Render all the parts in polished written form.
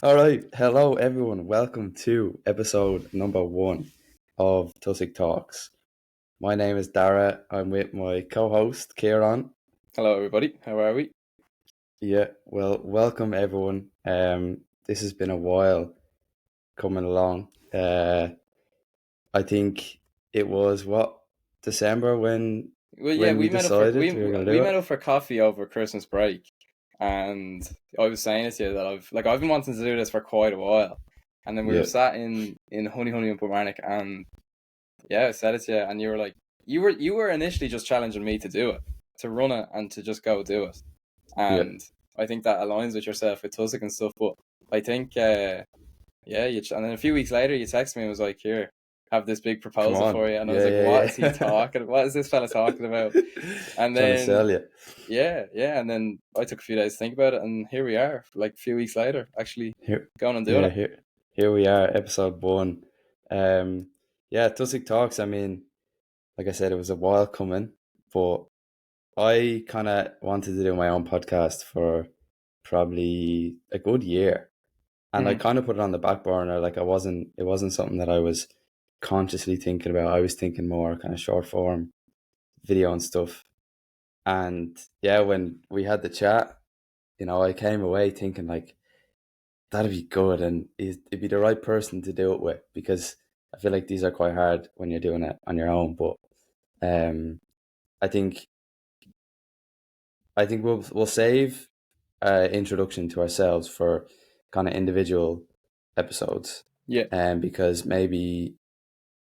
All right, hello everyone. Welcome to episode number 1 of TOSIG Talks. My name is Darragh. I'm with my co-host Ciaran. Hello, everybody. How are we? Yeah, well, welcome everyone. This has been a while coming along. I think it was December when Well, yeah, when we we met up for decided we we were gonna we do met it. up for coffee over Christmas break, and I was saying it to you that I've been wanting to do this for quite a while, and then we were Yeah, sat in Honey and Kilmarnock, and yeah, I said it to you, and you were like, you were initially just challenging me to do it, to run it, and to just go do it, yeah. and I think that aligns with yourself with TOSIG and stuff. But I think yeah, and then a few weeks later, you texted me and was like, "Here, have this big Come proposal on. for you," and I was Yeah, like, "What yeah, is he yeah. talking? What is this fella talking about?" And Trying to then sell you. yeah, and then I took a few days to think about it, and here we are, like a few weeks later, actually Here, going and doing yeah, it. here we are, episode 1. Um, yeah, TOSIG Talks. I mean, like I said, it was a while coming, but I kind of wanted to do my own podcast for probably a good year, and I Hmm. kind of put it on the back burner. Like it wasn't something that I was consciously thinking about. I was thinking more kind of short form video and stuff. And yeah, when we had the chat, I came away thinking like that'd be good, and it'd be the right person to do it with, because I feel like these are quite hard when you're doing it on your own. But um, I think we'll save introduction to ourselves for kind of individual episodes, Yeah, because maybe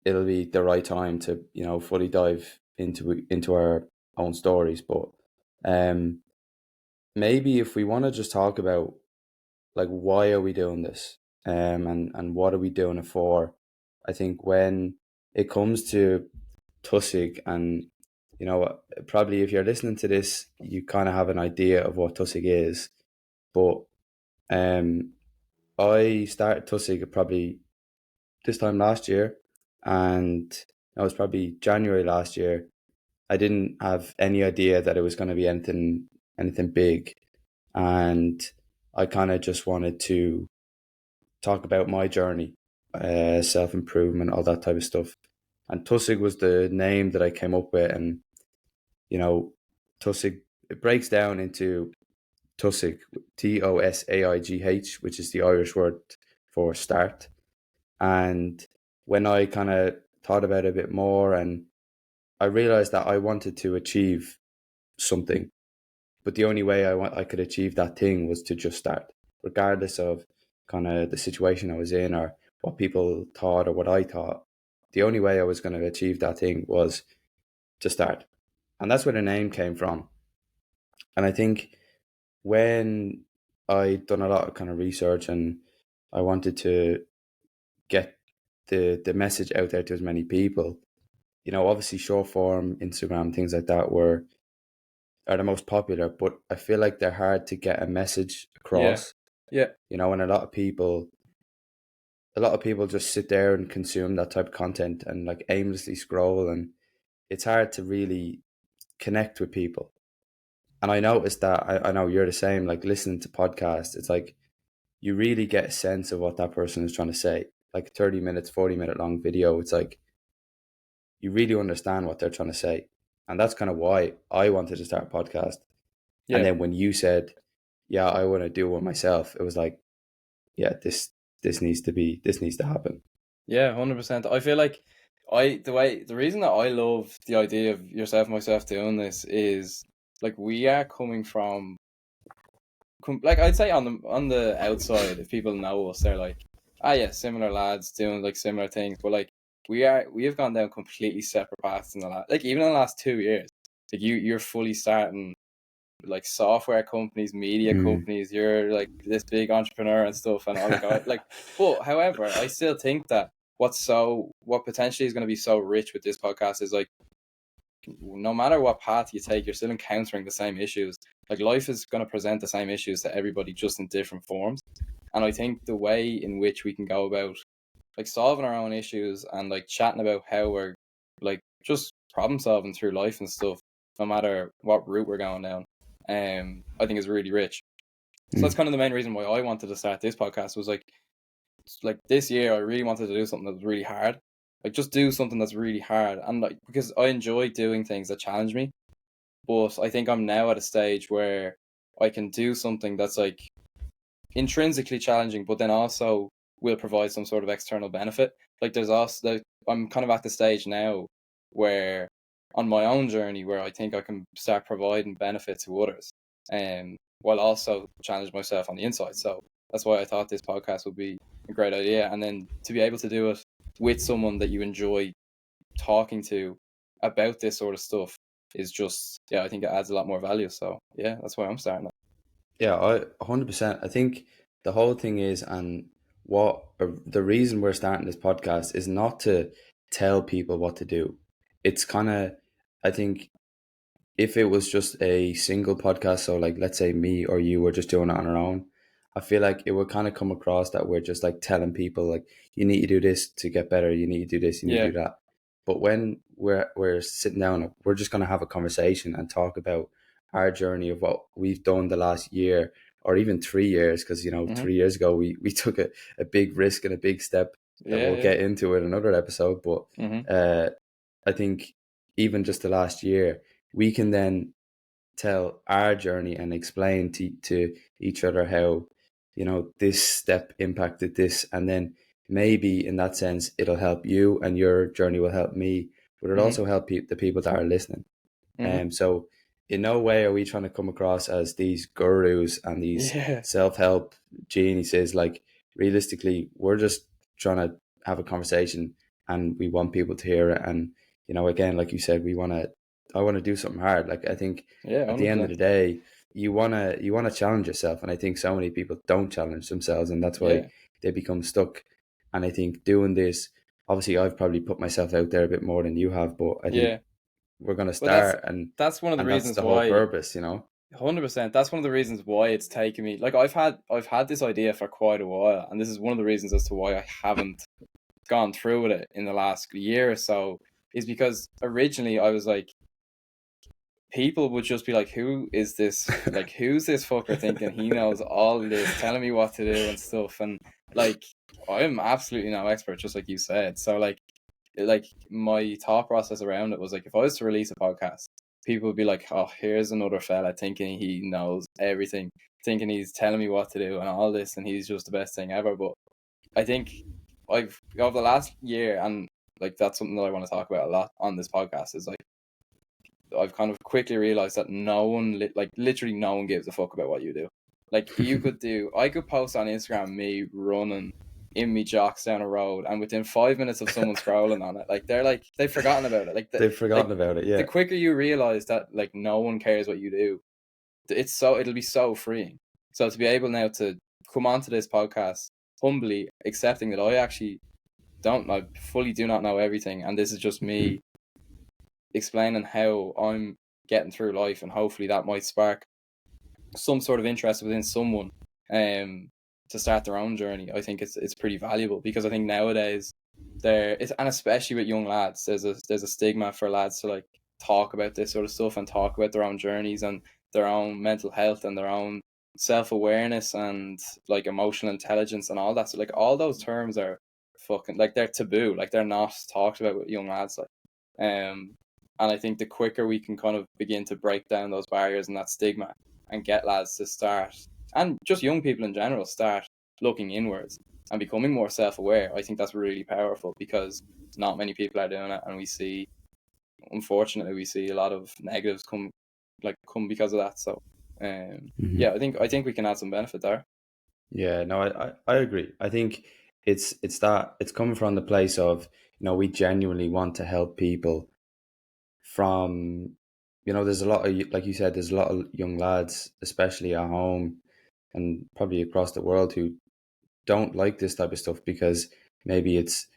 it'll be the right time to fully dive into our own stories. But um, maybe if we want to just talk about like why are we doing this, and what are we doing it for. I think when it comes to TOSIG, and probably if you're listening to this you kind of have an idea of what TOSIG is, but um I started TOSIG probably this time last year, and that was probably January last year. I didn't have any idea that it was going to be anything big, and I kind of just wanted to talk about my journey, self improvement, all that type of stuff. And TOSIG was the name that I came up with, and you know, TOSIG, it breaks down into TOSIG, TOSAIGH, which is the Irish word for start. And when I kind of thought about it a bit more, and I realized that I wanted to achieve something, but the only way I could achieve that thing was to just start, regardless of kind of the situation I was in or what people thought or what I thought. The only way I was going to achieve that thing was to start. And that's where the name came from. And I think when I'd done a lot of kind of research, and I wanted to get the message out there to as many people, obviously short form, Instagram, things like that are the most popular, but I feel like they're hard to get a message yeah, across, yeah, and a lot of people just sit there and consume that type of content and like aimlessly scroll, and it's hard to really connect with people. And I noticed that I know you're the same, like listening to podcasts, it's like you really get a sense of what that person is trying to say. Like 30 minutes, 40-minute long video, it's like you really understand what they're trying to say. And that's kind of why I wanted to start a podcast. And yeah, then when you said, yeah, I want to do one myself, it was like, yeah, this needs to happen. yeah, 100%. I feel like the reason that I love the idea of yourself and myself doing this is like we are coming from like I'd say on the outside, if people know us, they're like, ah, yeah, similar lads doing like similar things. But like we have gone down completely separate paths in the last, like even in the last 2 years. Like you're fully starting like software companies, media Mm, companies. You're like this big entrepreneur and stuff, and all like. But however, I still think that what potentially is going to be so rich with this podcast is like no matter what path you take, you're still encountering the same issues. Like life is going to present the same issues to everybody, just in different forms. And I think the way in which we can go about like solving our own issues and like chatting about how we're like just problem solving through life and stuff, no matter what route we're going down, I think is really rich. So that's kind of the main reason why I wanted to start this podcast, was like this year I really wanted to do something that was really hard. Like just do something that's really hard, and like because I enjoy doing things that challenge me. But I think I'm now at a stage where I can do something that's like intrinsically challenging, but then also will provide some sort of external benefit. Like there's also like, I'm kind of at the stage now where on my own journey where I think I can start providing benefit to others, while also challenge myself on the inside. So that's why I thought this podcast would be a great idea, and then to be able to do it with someone that you enjoy talking to about this sort of stuff is just, yeah, I think it adds a lot more value. So yeah, that's why I'm starting it. Yeah, 100%. I think the whole thing is, and the reason we're starting this podcast is not to tell people what to do. It's kind of, I think, if it was just a single podcast, so like let's say me or you were just doing it on our own, I feel like it would kind of come across that we're just like telling people like you need to do this to get better, you need to do this, you need to Yeah. do that. But when we're sitting down, we're just gonna have a conversation and talk about our journey of what we've done the last year or even 3 years, because Mm-hmm. 3 years ago we took a big risk and a big step that Yeah, we'll yeah. get into in another episode. But Mm-hmm. I think even just the last year, we can then tell our journey and explain to each other how, this step impacted this. And then maybe in that sense, it'll help you and your journey will help me, but it'll Mm-hmm. also help the people that are listening. Mm-hmm. So in no way are we trying to come across as these gurus and these Yeah. self-help geniuses. Like realistically, we're just trying to have a conversation and we want people to hear it. And, again, like you said, I want to do something hard. Like I think Yeah, at the end of the 100%. day, you want to challenge yourself. And I think so many people don't challenge themselves, and that's why Yeah. they become stuck. And I think doing this, obviously I've probably put myself out there a bit more than you have, but I think Yeah. we're going to But start, and that's one of the that's reasons the whole why, purpose. 100%. That's one of the reasons why it's taken me. Like I've had this idea for quite a while, and this is one of the reasons as to why I haven't gone through with it in the last year or so, is because originally I was like, people would just be like, who is this? Like, who's this fucker thinking he knows all this, telling me what to do and stuff? And like, I'm absolutely no expert, just like you said. So like my thought process around it was like, if I was to release a podcast, people would be like, oh, here's another fella thinking he knows everything, thinking he's telling me what to do and all this, and he's just the best thing ever. But I think I've over the last year, and like that's something that I want to talk about a lot on this podcast, is like I've kind of quickly realized that no one, like literally no one gives a fuck about what you do. Like I could post on Instagram me running in me jocks down a road, and within 5 minutes of someone scrolling on it, like they've forgotten about it. They've forgotten about it. the Yeah. quicker you realize that like no one cares what you do, it'll be so freeing. So to be able now to come onto this podcast humbly accepting that I actually fully do not know everything, and this is just me explaining how I'm getting through life, and hopefully that might spark some sort of interest within someone to start their own journey. I think it's pretty valuable, because I think nowadays and especially with young lads, there's a stigma for lads to like talk about this sort of stuff and talk about their own journeys and their own mental health and their own self-awareness and like emotional intelligence and all that. So like all those terms are fucking like they're taboo, like they're not talked about with young lads, like and I think the quicker we can kind of begin to break down those barriers and that stigma and get lads to start, and just young people in general, start looking inwards and becoming more self-aware, I think that's really powerful, because not many people are doing it, and unfortunately we see a lot of negatives come because of that. So yeah, I think we can add some benefit there. Yeah, no, I agree. I think it's coming from the place of, we genuinely want to help people from, there's a lot of, like you said, there's a lot of young lads, especially at home and probably across the world, who don't like this type of stuff because maybe it's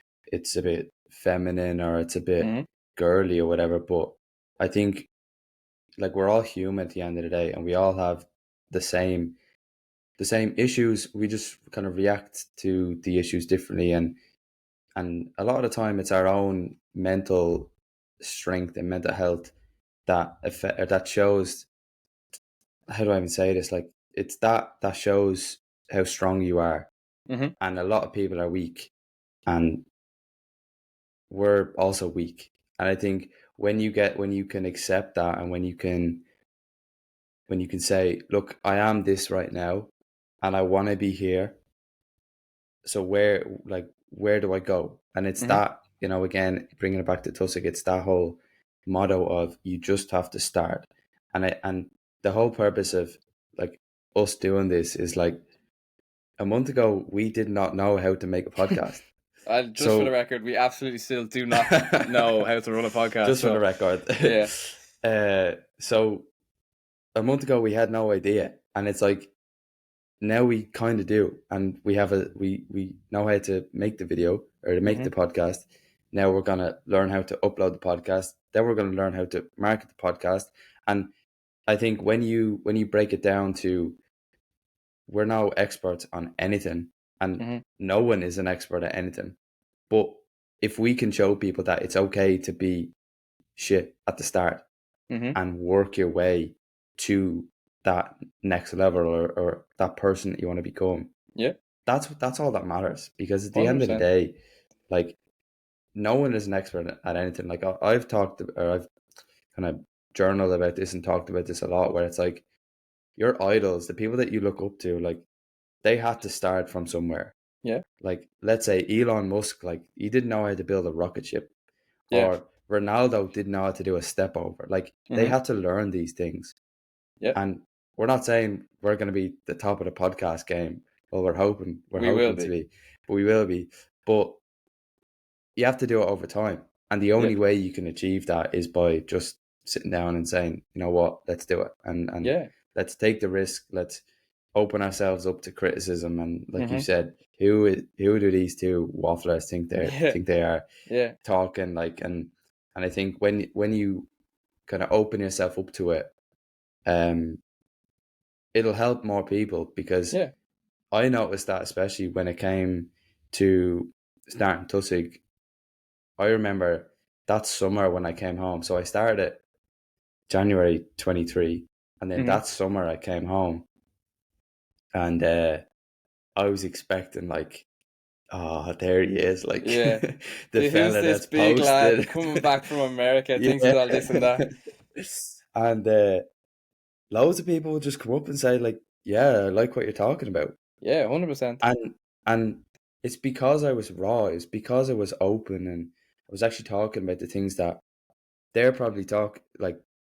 a bit feminine or it's a bit Mm-hmm. girly or whatever. But I think like we're all human at the end of the day, and we all have the same the same issues. We just kind of react to the issues differently, and a lot of the time it's our own mental strength and mental health that shows, how do I even say this, like it's that shows how strong you are. Mhm. And a lot of people are weak, and we're also weak. And I think when you can accept that, and when you can say, look, I am this right now, and I want to be here. So where do I go? And it's Mhm. that, again, bringing it back to TOSIG, it's that whole motto of you just have to start. And the whole purpose of like us doing this is like a month ago, we did not know how to make a podcast. Just for the So record, we absolutely still do not know how to run a podcast. just for the So record. yeah, So a month ago, we had no idea. And it's like, now we kind of do, and we know how to make the video or to make the Mhm. podcast. Now we're gonna learn how to upload the podcast. Then we're gonna learn how to market the podcast. And I think when you break it down to, we're now experts on anything, and Mhm. no one is an expert at anything. But if we can show people that it's okay to be shit at the start Mhm. and work your way to that next level, or that person that you want to become, Yeah, that's all that matters. Because at the end of the 100%. day, like, no one is an expert at anything. Like, I've talked, or I've kind of journaled about this and talked about this a lot, where it's like, your idols, the people that you look up to, like, they had to start from somewhere. Yeah, Like, let's say Elon Musk, like, he didn't know how to build a rocket ship, yeah. or Ronaldo didn't know how to do a step over. Like, they Mhm. had to learn these things. Yeah, And we're not saying we're going to be the top of the podcast game. Well, we're we will hoping to be. be, but we will be. But you have to do it over time. And the Yeah, only way you can achieve that is by just sitting down and saying, you know what, let's do it. And yeah. let's take the risk. Let's open ourselves up to criticism. And like you Mhm. said, who do these two wafflers Yeah, think they are yeah, talking like? And I think when you kind of open yourself up to it, um, it'll help more people. Because yeah. I noticed that, especially when it came to starting TUSIG. I remember that summer when I came home. So I started it January 23, and then Mhm. that summer I came home, and I was expecting, like, oh, there he is, like, Yeah. the Who's fella this that's big lad posted. coming back from America? Thinks he's Yeah. all this and that. And loads of people would just come up and say, like, yeah, I like what you're talking about. Yeah, 100%. And it's because I was raw. It's because I was open, and I was actually talking about the things that they're probably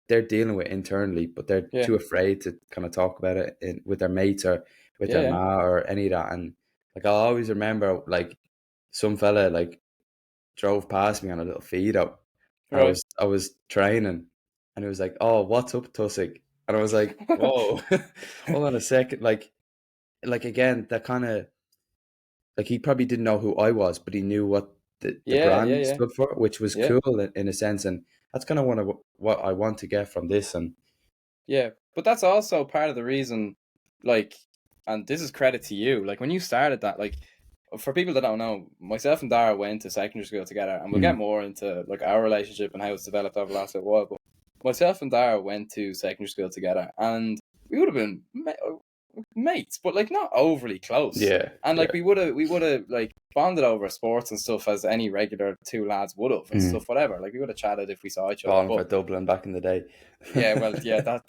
they're dealing with internally, but they're Yeah, too afraid to kind of talk about it with their mates, or with yeah, their yeah. ma, or any of that. And like, I'll always remember, like, some fella, like, drove past me on a little feed up, and Right. I was training, and it was like, oh, what's up, Tussig? And I was like, whoa, hold on a second. Like, again, that kind of, like, he probably didn't know who I was, but he knew what the Yeah, yeah, brand yeah, stood for, which was yeah, cool in a sense. And that's kind of what I want to get from this. And yeah. But that's also part of the reason, like, and this is credit to you. Like when you started that, like, for people that don't know, myself and Dara went to secondary school together, and we'll get mm, more into like our relationship and how it's developed over the last little while. But myself and Dara went to secondary school together, and we would have been mates, but like not overly close. yeah, And yeah, like we would have like bonded over sports and stuff as any regular two lads would have and mm. stuff, whatever. Like we would have chatted if we saw each other. Balling But for Dublin back in the day. yeah, well, yeah, that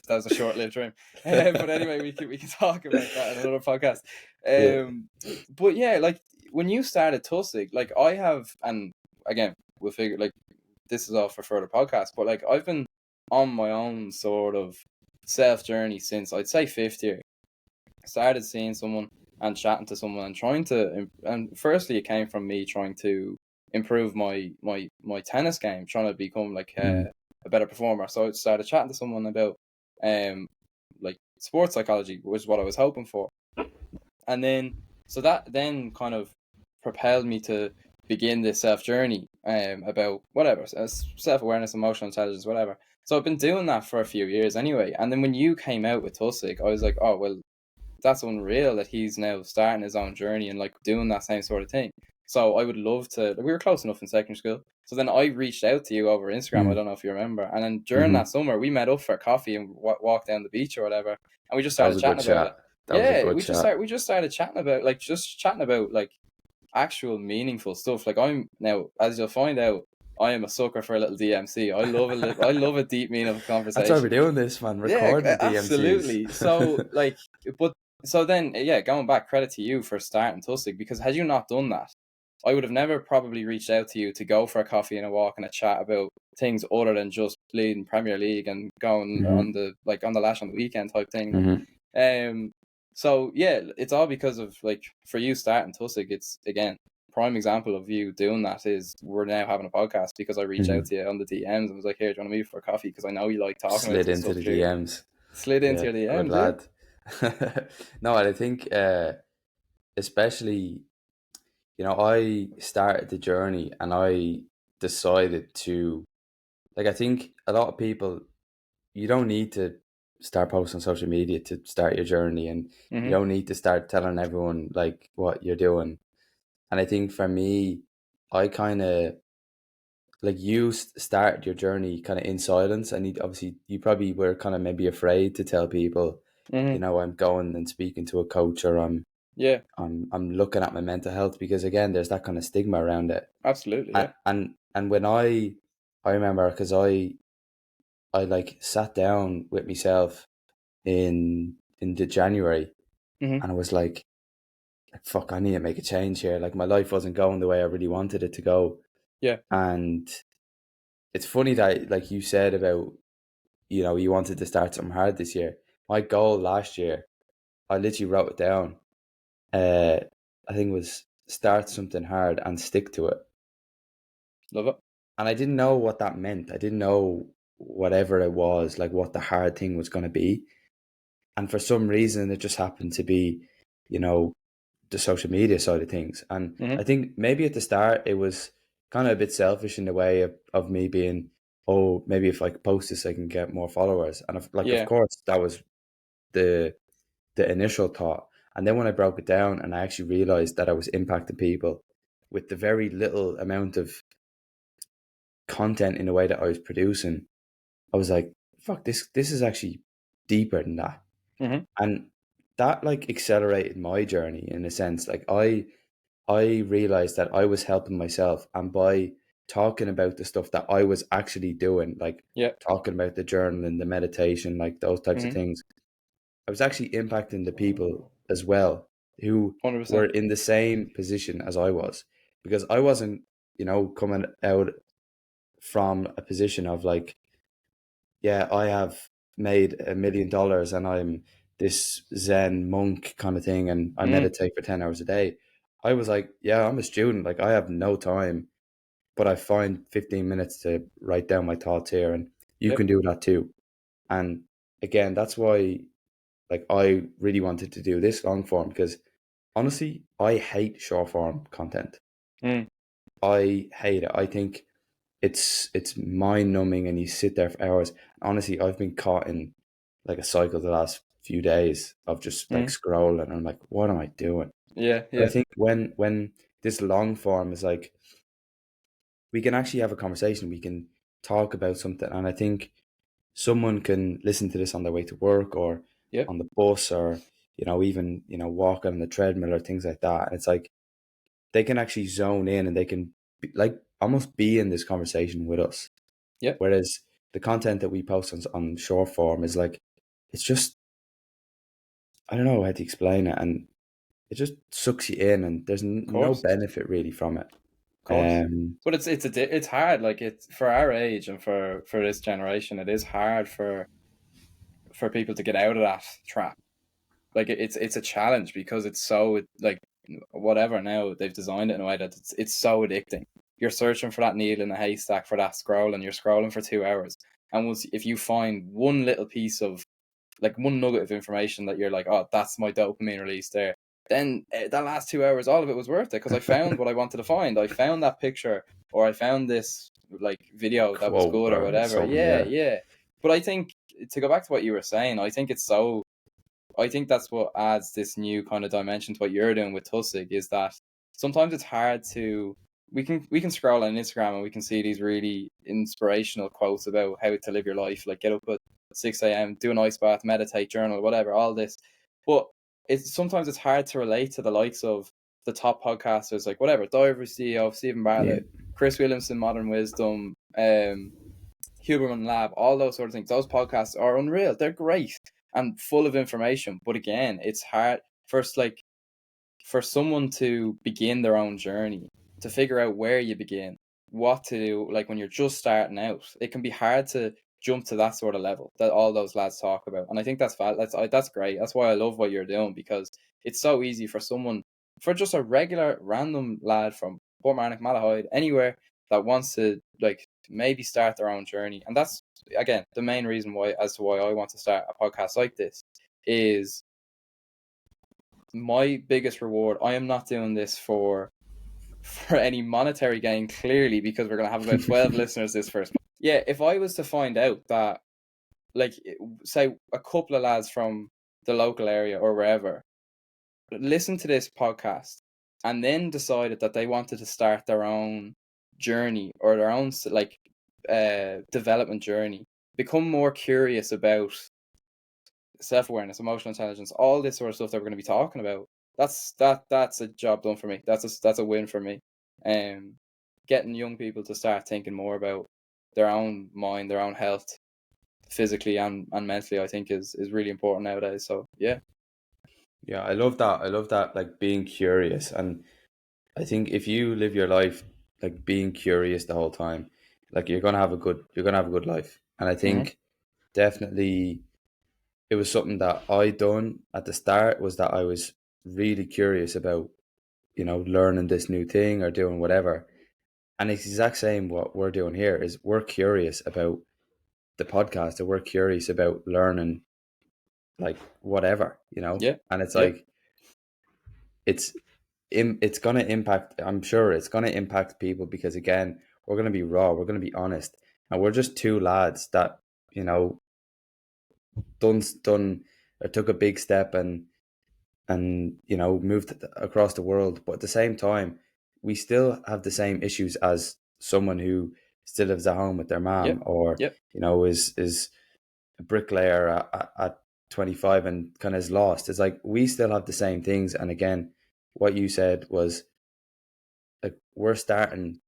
was a short lived dream. But anyway, we can talk about that in another podcast. Yeah. But yeah, like when you started Tussig, like I have, and again, we'll figure like this is all for further podcasts. But like I've been on my own sort of self journey since I'd say fifth year. Started seeing someone and chatting to someone and trying to, and firstly it came from me trying to improve my tennis game, trying to become like Mm, a better performer. So I started chatting to someone about um like sports psychology, which is what I was hoping for. And then so that then kind of propelled me to begin this self journey about whatever, self awareness, emotional intelligence, whatever. So I've been doing that for a few years anyway. And then when you came out with Tussig, I was like, oh well, that's unreal that he's now starting his own journey and like doing that same sort of thing. So I would love to. Like, we were close enough in secondary school. So then I reached out to you over Instagram. I don't know if you remember. And then during that summer, we met up for coffee and walked down the beach or whatever. And we just That started was a good chatting about it. chat. That was a Yeah, good chat. we just started chatting about like actual meaningful stuff. Like, I'm now, as you'll find out, I am a sucker for a little DMC. I love a deep meaningful That's why we're conversation. doing this, man. Yeah, Recording the absolutely. So DMCs. like, but so then yeah, going back, credit to you for starting TOSIG, because had you not done that, I would have never probably reached out to you to go for a coffee and a walk and a chat about things other than just playing Premier League and going on hmm the lash on the weekend type thing. Like, hmm so yeah, it's all because of, like, for you starting TOSIG. It's, again, prime example of you doing that is we're now having a podcast because I reached out hmm to you on the DMs and was like, here, do you want to meet for a coffee? Because I know you like talking about Slid this into stuff the too. DMs. Slid into Yeah, your good DMs, yeah. lad. No, I think especially, I started the journey and I decided to, like, I think a lot of people, you don't need to start posting on social media to start your journey, and you Mm-hmm. don't need to start telling everyone like what you're doing. And I think for me, I kind of, like, you started your journey kind of in silence, and obviously you probably were kind of maybe afraid to tell people, Mm-hmm. I'm going and speaking to a coach, or Yeah, I'm looking at my mental health, because again, there's that kind of stigma around it. absolutely, yeah. And when I remember, because I like sat down with myself in the January, Mm-hmm. and I was like, fuck, I need to make a change here. Like, my life wasn't going the way I really wanted it to go. Yeah. And it's funny that, like you said about, you wanted to start something hard this year. My goal last year, I literally wrote it down. Uh, I think it was start something hard and stick to it. Love it. And I didn't know what that meant. I didn't know whatever it was, like what the hard thing was going to be. And for some reason, it just happened to be, you know, the social media side of things. And Mm-hmm. I think maybe at the start, it was kind of a bit selfish in the way of me being, oh, maybe if I post this, I can get more followers. And of Yeah. course, that was the initial thought. And then when I broke it down and I actually realized that I was impacting people with the very little amount of content in the way that I was producing, I was like, fuck, this is actually deeper than that. Mm-hmm. And that, like, accelerated my journey in a sense. Like, I realized that I was helping myself, and by talking about the stuff that I was actually doing, like Yeah. talking about the journaling, the meditation, like those types of Mm-hmm. things, I was actually impacting the people as well who were 100%. in the same position as I was, because I wasn't, coming out from a position of like, yeah, I have made $1 million and I'm this Zen monk kind of thing, and I Mm-hmm. meditate for 10 hours a day. I was like, yeah, I'm a student. Like, I have no time, but I find 15 minutes to write down my thoughts here, and you Yep. can do that too. And again, that's why, like, I really wanted to do this long form, because honestly, I hate short form content. Mm. I hate it. I think it's mind numbing, and you sit there for hours. Honestly, I've been caught in like a cycle the last few days of just like Mm. scrolling, and I'm like, what am I doing? Yeah. But I Yeah. think when this long form is like, we can actually have a conversation, we can talk about something, and I think someone can listen to this on their way to work, or Yep. on the bus, or even walking on the treadmill or things like that. And it's like they can actually zone in, and they can like almost be in this conversation with us. Yep. Whereas the content that we post on short form is like, it's just, I don't know how to explain it, and it just sucks you in, and there's Of no course. benefit really from it. Course. Um, But it's hard. Like, it's for our age and for this generation, it is hard for people to get out of that trap. Like, it's a challenge because it's so, like, whatever, now they've designed it in a way that it's so addicting. You're searching for that needle in a haystack, for that scroll, and you're scrolling for 2 hours. And once, if you find one little piece of, like, one nugget of information that you're like, oh, that's my dopamine release there, then that last 2 hours, all of it was worth it, because I found what I wanted to find. I found that picture, or I found this, like, video that was quote good or or whatever. something, Yeah, yeah. yeah. But I think, to go back to what you were saying, I think that's what adds this new kind of dimension to what you're doing with TUSIG, is that sometimes it's hard to, we can scroll on Instagram and we can see these really inspirational quotes about how to live your life, like get up at 6 a.m., do an ice bath, meditate, journal, whatever, all this. But sometimes it's hard to relate to the likes of the top podcasters, like whatever, Diver CEO, Stephen Bartlett, Chris Williamson, Modern Wisdom, Huberman Lab, all those sort of things. Those podcasts are unreal. They're great and full of information. But again, it's hard first, like, for someone to begin their own journey, to figure out where you begin, what to do, like when you're just starting out. It can be hard to jump to that sort of level that all those lads talk about. And I think that's great. That's why I love what you're doing, because it's so easy for someone, for just a regular random lad from Portmarnock, Malahide, anywhere, that wants to like maybe start their own journey. And that's, again, the main reason why, as to why I want to start a podcast like this, is my biggest reward. I am not doing this for any monetary gain, clearly, because we're going to have about 12 listeners this first month. Yeah, if I was to find out that, like, say a couple of lads from the local area or wherever listen to this podcast and then decided that they wanted to start their own journey, or their own like development journey, become more curious about self-awareness, emotional intelligence, all this sort of stuff that we're going to be talking about, that's a job done for me. That's a win for me. Getting young people to start thinking more about their own mind, their own health, physically and mentally, I think is really important nowadays. So yeah. I love that, like being curious. And I think if you live your life like being curious the whole time, like you're gonna have a good life. And I think definitely it was something that I done at the start, was that I was really curious about, learning this new thing or doing whatever. And it's the exact same what we're doing here, is we're curious about the podcast, or we're curious about learning like whatever, Yeah. And it's Yeah. like it's going to impact, I'm sure it's going to impact people, because again, we're going to be raw, we're going to be honest, and we're just two lads that, done or took a big step and moved across the world. But at the same time, we still have the same issues as someone who still lives at home with their mom, Yep. or Yep. is a bricklayer at 25 and kind of is lost. It's like we still have the same things. And again, what you said was, like, we're starting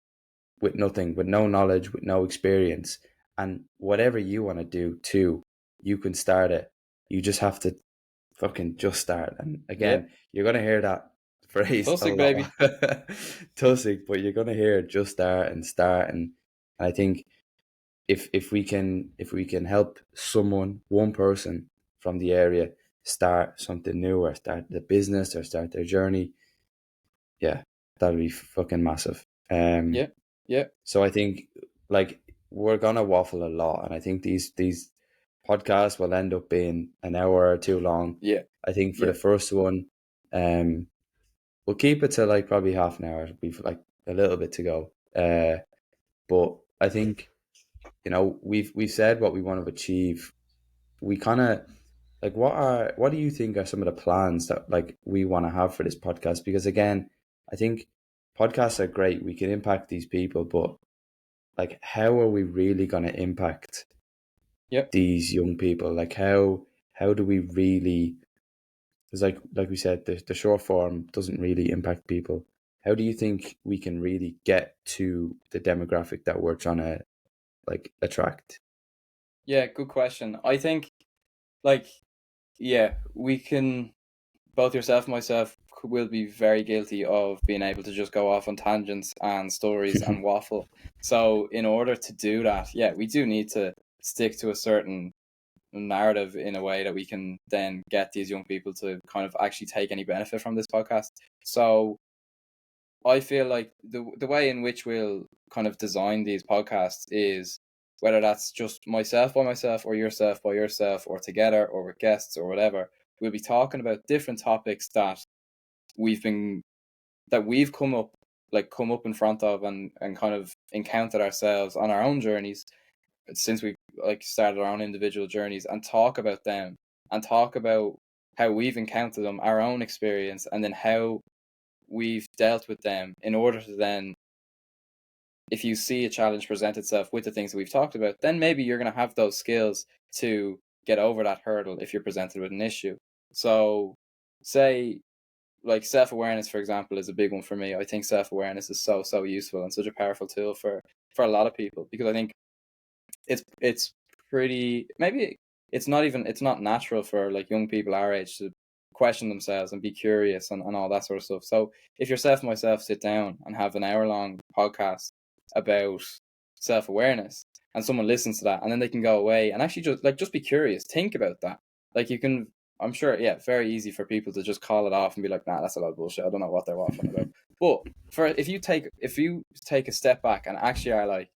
with nothing, with no knowledge, with no experience, and whatever you want to do too, you can start it. You just have to fucking just start. And Yeah. again, you're gonna hear that phrase a TOSIG, lot. baby. TOSIG, but you're gonna hear just start. And I think if we can help someone, one person from the area, start something new, or start the business, or start their journey, yeah, that'd be fucking massive. Yeah. Yeah. So I think, like, we're gonna waffle a lot, and I think these podcasts will end up being an hour or two long. Yeah. I think for Yeah. the first one, we'll keep it to like probably half an hour. We've like a little bit to go. But I think, we've said what we want to achieve. We kind of, like, what do you think are some of the plans that, like, we want to have for this podcast? Because again, I think podcasts are great. We can impact these people, but, like, how are we really going to impact Yep. these young people? Like, how do we really? Because, like we said, the short form doesn't really impact people. How do you think we can really get to the demographic that we're trying to, like, attract? Yeah, good question. I think, like, yeah, we can, both yourself and myself will be very guilty of being able to just go off on tangents and stories and waffle. So in order to do that, yeah, we do need to stick to a certain narrative in a way that we can then get these young people to kind of actually take any benefit from this podcast. So I feel like the way in which we'll kind of design these podcasts is, whether that's just myself by myself, or yourself by yourself, or together, or with guests, or whatever, we'll be talking about different topics that we've been that we've come up in front of, and kind of encountered ourselves on our own journeys, since we've like started our own individual journeys, and talk about them, and talk about how we've encountered them, our own experience, and then how we've dealt with them in order to then, if you see a challenge present itself with the things that we've talked about, then maybe you're going to have those skills to get over that hurdle if you're presented with an issue. So, say, like self-awareness, for example, is a big one for me. I think self-awareness is so useful and such a powerful tool for a lot of people, because I think it's pretty, maybe it's not natural for like young people our age to question themselves and be curious and all that sort of stuff. So if yourself and myself sit down and have an hour-long podcast about self-awareness, and someone listens to that, and then they can go away and actually just be curious, think about that. Like, you can, I'm sure, yeah, very easy for people to just call it off and be like, nah, that's a lot of bullshit, I don't know what they're waffling about. But if you take a step back and actually are like,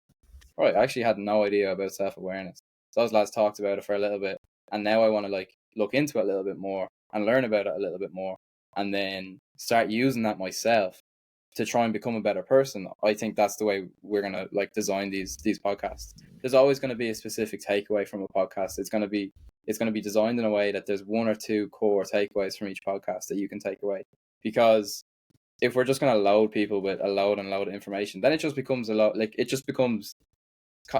right, I actually had no idea about self-awareness. So those lads talked about it for a little bit, and now I want to like look into it a little bit more and learn about it a little bit more, and then start using that myself to try and become a better person. I think that's the way we're gonna like design these podcasts. There's always going to be a specific takeaway from a podcast. It's going to be designed in a way that there's one or two core takeaways from each podcast that you can take away. Because if we're just going to load people with a load and load of information, then it just becomes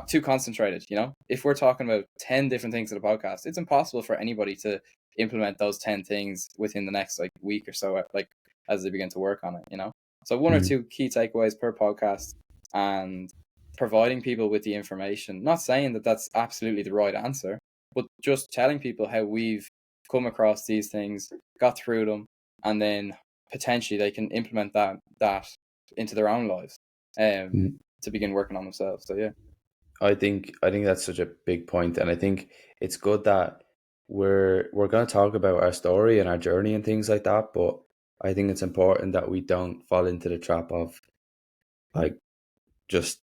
too concentrated. If we're talking about 10 different things in a podcast, it's impossible for anybody to implement those 10 things within the next like week or so, like as they begin to work on it. So one or two key takeaways per podcast, and providing people with the information, not saying that that's absolutely the right answer, but just telling people how we've come across these things, got through them, and then potentially they can implement that into their own lives to begin working on themselves. So yeah. I think that's such a big point, and I think it's good that we're going to talk about our story and our journey and things like that, but I think it's important that we don't fall into the trap of like just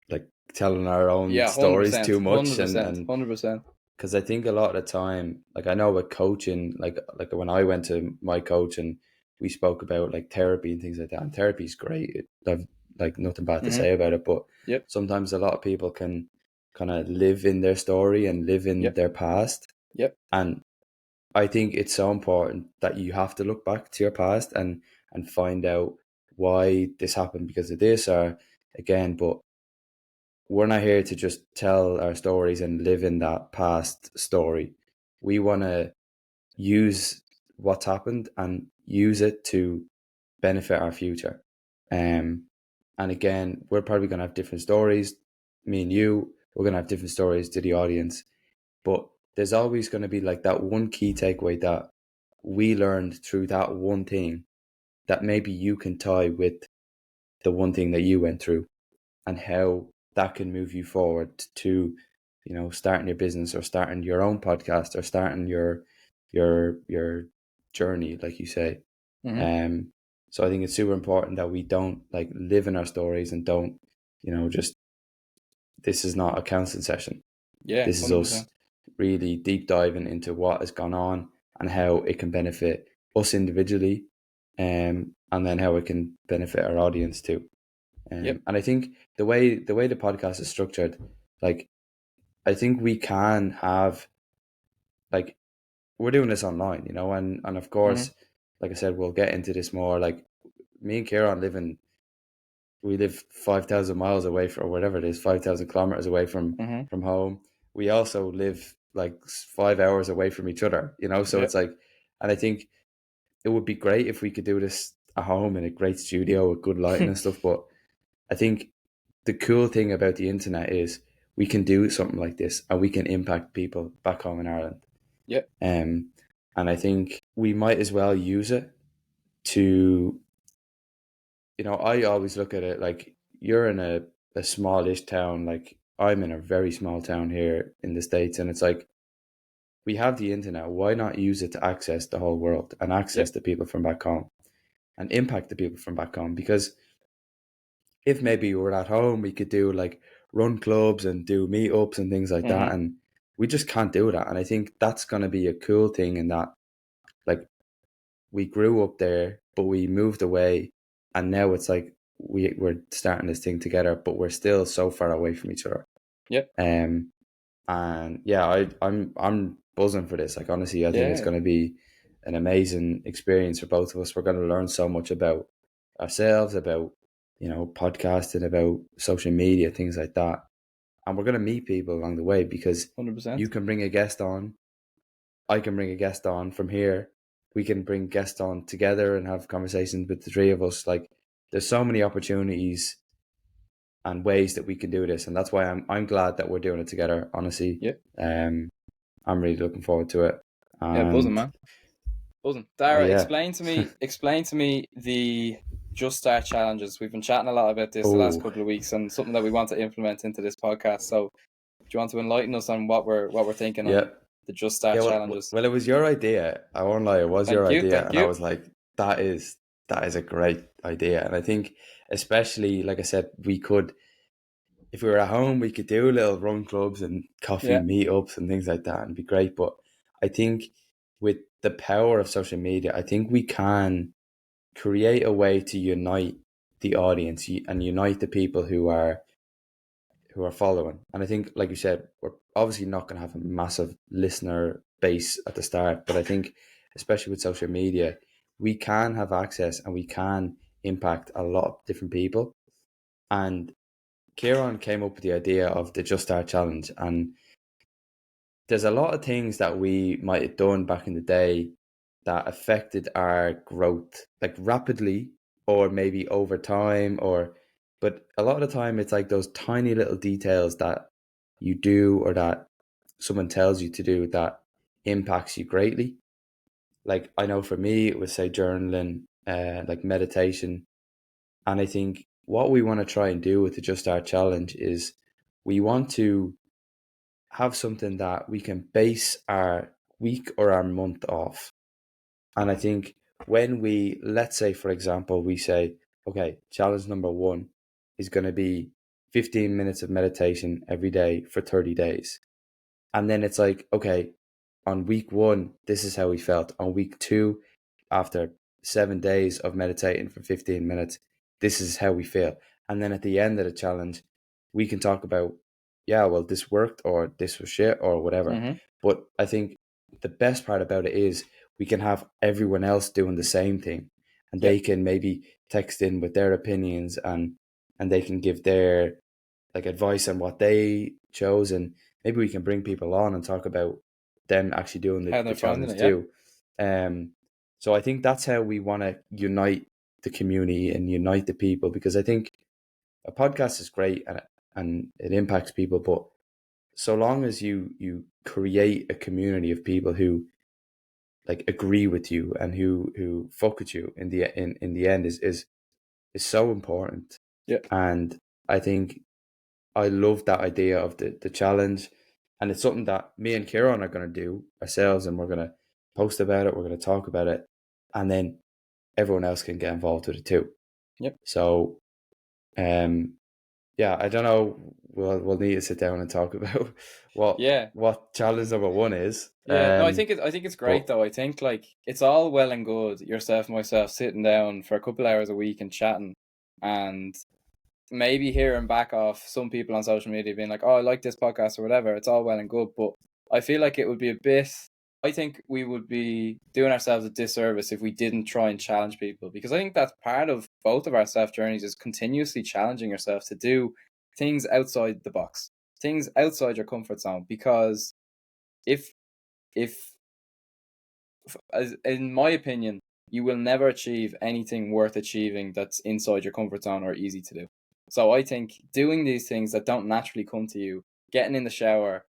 like telling our own stories 100%, too much 100%, 100%. because I think a lot of the time, like I know with coaching, like when I went to my coach and we spoke about like therapy and things like that, and therapy's great. I've like nothing bad to say about it, but Yep. sometimes a lot of people can kind of live in their story and live in their past. Yep. And I think it's so important that you have to look back to your past and find out why this happened because of this or again, but we're not here to just tell our stories and live in that past story. We want to use what's happened and use it to benefit our future. And again, we're probably going to have different stories. Me and you, we're going to have different stories to the audience. But there's always going to be like that one key takeaway that we learned through that one thing that maybe you can tie with the one thing that you went through and how that can move you forward to, starting your business or starting your own podcast or starting your journey, like you say. So I think it's super important that we don't like live in our stories and don't, just, this is not a counseling session. Yeah, this is 100%. us really deep diving into what has gone on and how it can benefit us individually, and then how it can benefit our audience too. And I think the way the podcast is structured, like I think we can have like we're doing this online, and of course, like I said, we'll get into this more. Like me and Ciaran we live 5,000 miles away from, or whatever it is, 5,000 kilometers away from home. We also live like 5 hours away from each other, so it's like, and I think it would be great if we could do this at home in a great studio with good lighting and stuff. But I think the cool thing about the internet is we can do something like this and we can impact people back home in Ireland. Yep. And I think we might as well use it to, I always look at it like you're in a smallish town, like I'm in a very small town here in the States, and it's like we have the internet. Why not use it to access the whole world and access the people from back home and impact the people from back home? Because if maybe we were at home, we could do like run clubs and do meetups and things like that. And we just can't do that. And I think that's going to be a cool thing in that, like, we grew up there, but we moved away. And now it's like we're starting this thing together, but we're still so far away from each other. Yep. And yeah, I'm buzzing for this. Like, honestly, I think it's going to be an amazing experience for both of us. We're going to learn so much about ourselves, about, podcasting, about social media, things like that. And we're going to meet people along the way, because 100%. you can bring a guest on, I can bring a guest on from here. We can bring guests on together and have conversations with the three of us. Like, there's so many opportunities and ways that we can do this, and that's why I'm glad that we're doing it together. Honestly, Yeah. I'm really looking forward to it. Yeah, buzzing, And man. Buzzing. Darragh, yeah, explain to me the Just Start challenges. We've been chatting a lot about this the last oh couple of weeks, and something that we want to implement into this podcast. So, do you want to enlighten us on what we're thinking yeah, on the Just yeah. Start Well, challenges? well, it was your idea. I won't lie, it was your idea, Thank and I you. was like, that is a great idea. And I think, especially, like I said, we could, if we were at home, we could do little run clubs and coffee Yeah, meetups and things like that, and it'd be great. But I think with the power of social media, I think we can create a way to unite the audience and unite the people who are following. And I think, like you said, we're obviously not going to have a massive listener base at the start, but I think, especially with social media, we can have access and we can impact a lot of different people. And Ciaran came up with the idea of the Just Start Challenge, and there's a lot of things that we might have done back in the day that affected our growth, like rapidly, or maybe over time, but a lot of the time it's like those tiny little details that you do or that someone tells you to do that impacts you greatly. Like, I know for me, it was, say, journaling, like meditation. And I think what we want to try and do with the Just Start Challenge is we want to have something that we can base our week or our month off. And I think when we, let's say, for example, we say, okay, challenge number 1 is going to be 15 minutes of meditation every day for 30 days. And then it's like, okay, on week 1, this is how we felt. On week 2, after 7 days of meditating for 15 minutes, this is how we feel. And then at the end of the challenge, we can talk about, yeah, well, this worked or this was shit or whatever. Mm-hmm. But I think the best part about it is we can have everyone else doing the same thing, and Yeah. they can maybe text in with their opinions, and they can give their, like, advice on what they chose, and maybe we can bring people on and talk about them actually doing How the they're finding challenge it, yeah. too. So I think that's how we want to unite the community and unite the people, because I think a podcast is great and it impacts people, but so long as you create a community of people who, like, agree with you and who fuck with you in the end is so important. Yeah. And I think I love that idea of the challenge, and it's something that me and Ciaran are going to do ourselves, and we're going to post about it, we're going to talk about it, and then everyone else can get involved with it too. Yep. So, yeah, I don't know. We'll need to sit down and talk about Yeah. what challenge number 1 is. Yeah, no, I think it's great But though. I think, like, it's all well and good yourself and myself sitting down for a couple hours a week and chatting, and maybe hearing back off some people on social media being like, "Oh, I like this podcast" or whatever. It's all well and good, but I feel like it would be a bit. I think we would be doing ourselves a disservice if we didn't try and challenge people, because I think that's part of both of our self journeys, is continuously challenging yourself to do things outside the box, things outside your comfort zone. Because if if as in my opinion, you will never achieve anything worth achieving that's inside your comfort zone or easy to do. So I think doing these things that don't naturally come to you, getting in the shower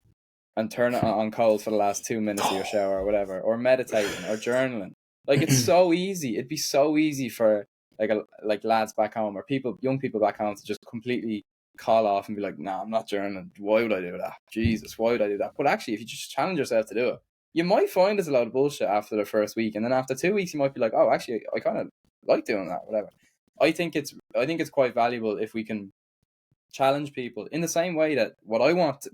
and turn it on cold for the last 2 minutes of your shower or whatever, or meditating or journaling, like, it's so easy. It'd be so easy for like lads back home or young people back home to just completely call off and be like, "Nah, I'm not journaling. Why would I do that? Jesus, why would I do that?" But actually, if you just challenge yourself to do it, you might find it's a lot of bullshit after the first week, and then after 2 weeks, you might be like, "Oh, actually, I kind of like doing that." Whatever. I think it's quite valuable if we can challenge people in the same way that what I want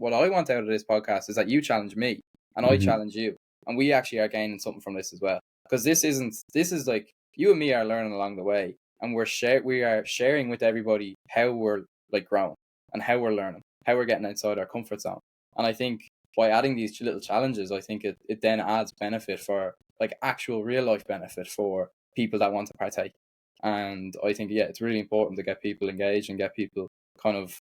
out of this podcast is that you challenge me and I Mhm. challenge you, and we actually are gaining something from this as well, because this is like, you and me are learning along the way, and we are sharing with everybody how we're, like, growing and how we're learning, how we're getting outside our comfort zone. And I think by adding these little challenges, I think it then adds benefit for like actual real life benefit for people that want to partake. And I think, yeah, it's really important to get people engaged and get people kind of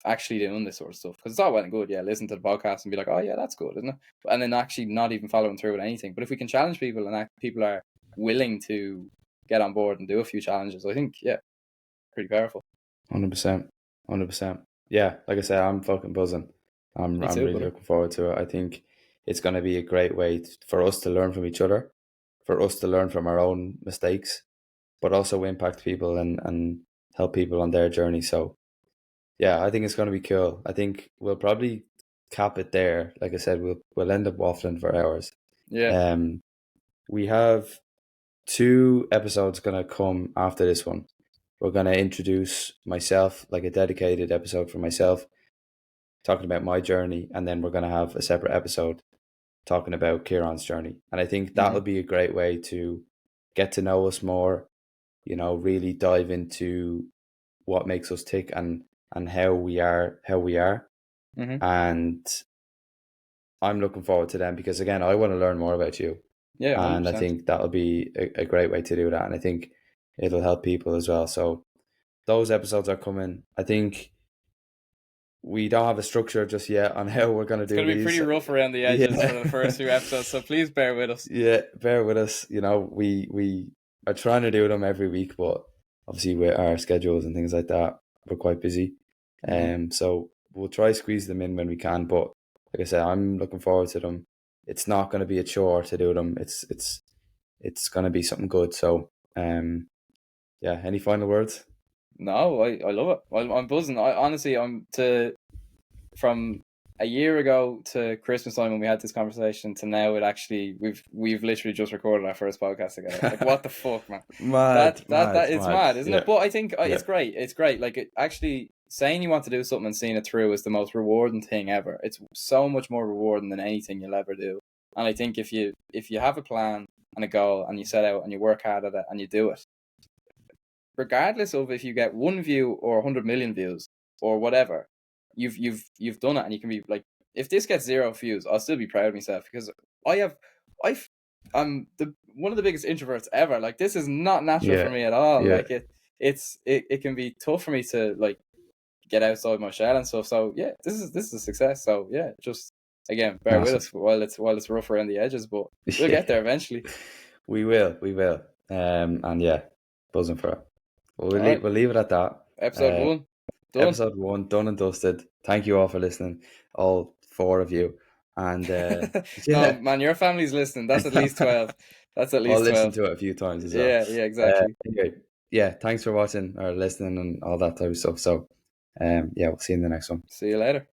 actually doing this sort of stuff, because it's all well and good, yeah, listen to the podcast and be like, oh yeah, that's good, isn't it? And then actually not even following through with anything. But if we can challenge people and people are willing to get on board and do a few challenges, I think, yeah, pretty powerful. 100%. 100%. Yeah, like I said, I'm fucking buzzing. I'm Me too, really buddy. looking forward to it. I think it's going to be a great way for us to learn from each other, for us to learn from our own mistakes, but also impact people and help people on their journey. So yeah, I think it's going to be cool. I think we'll probably cap it there. Like I said, we'll end up waffling for hours. Yeah. We have 2 episodes going to come after this one. We're going to introduce myself, like a dedicated episode for myself, talking about my journey, and then we're going to have a separate episode talking about Ciaran's journey. And I think that'll be a great way to get to know us more, you know, really dive into what makes us tick and how we are. And I'm looking forward to them because, again, I want to learn more about you. Yeah, 100%. And I think that'll be a great way to do that. And I think it'll help people as well. So those episodes are coming. I think we don't have a structure just yet on how we're going to do these. It's going to be pretty rough around the edges for the first few episodes, so please bear with us. Yeah, bear with us. You know, we are trying to do them every week, but obviously with our schedules and things like that, we're quite busy. So we'll try squeeze them in when we can. But like I said, I'm looking forward to them. It's not going to be a chore to do them. It's going to be something good. So yeah. Any final words? No, I love it. I'm buzzing. Honestly, from a year ago to Christmas time when we had this conversation to now, we've literally just recorded our first podcast together. Like, what the fuck, man? Mad, it's mad, isn't it? But I think it's great. It's great. Like, actually saying you want to do something and seeing it through is the most rewarding thing ever. It's so much more rewarding than anything you'll ever do. And I think if you have a plan and a goal and you set out and you work hard at it and you do it, regardless of if you get 1 view or 100 million views or whatever, you've done it. And you can be like, if this gets 0 views, I'll still be proud of myself, because I'm one of the biggest introverts ever. Like, this is not natural for me at all. Like, it can be tough for me to like get outside my shell and stuff. So yeah, this is a success. So yeah, just again, bear with us while it's rough around the edges, but we'll get there eventually. We will. And yeah, buzzing for it. We'll leave it at that. Episode 1 done. Episode 1 done and dusted. Thank you all for listening, all 4 of you. And no, man, your family's listening. That's at least 12. That's at least I'll 12. listen to it a few times as well. Yeah, exactly. Anyway, yeah, thanks for watching or listening and all that type of stuff. So yeah, we'll see you in the next one. See you later.